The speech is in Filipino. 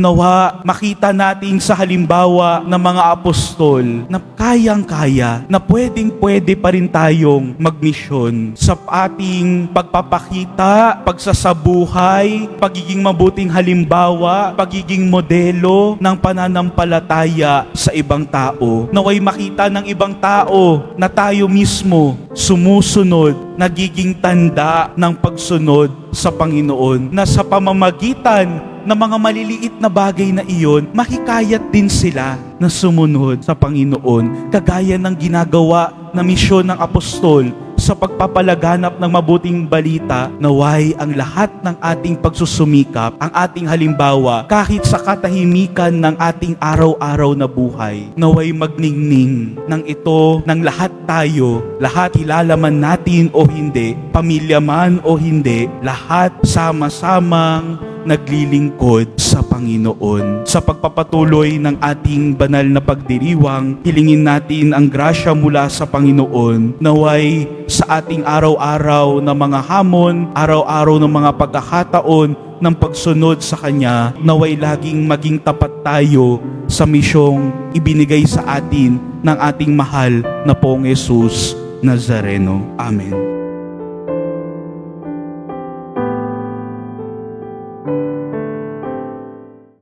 Nawa makita natin sa halimbawa ng mga apostol na kayang-kaya, na pwedeng-pwede pa rin tayong magmisyon sa ating pagpapakita, pagsasabuhay, pagiging mabuting halimbawa, pagiging modelo ng pananampalataya sa ibang tao. Naway makita ng ibang tao na tayo mismo sumusunod, nagiging tanda ng pagsunod sa Panginoon, na sa pamamagitan na mga maliliit na bagay na iyon, mahikayat din sila na sumunod sa Panginoon, kagaya ng ginagawa na misyon ng apostol sa pagpapalaganap ng mabuting balita. Naway ang lahat ng ating pagsusumikap, ang ating halimbawa, kahit sa katahimikan ng ating araw-araw na buhay, naway magningning ng ito ng lahat tayo, lahat kilala man natin o hindi, pamilya man o hindi, lahat sama-samang naglilingkod sa Panginoon. Sa pagpapatuloy ng ating banal na pagdiriwang, hilingin natin ang grasya mula sa Panginoon, naway sa ating araw-araw na mga hamon, araw-araw na mga pagkakataon ng pagsunod sa Kanya, naway laging maging tapat tayo sa misyong ibinigay sa atin ng ating mahal na Pong Jesus Nazareno. Amen.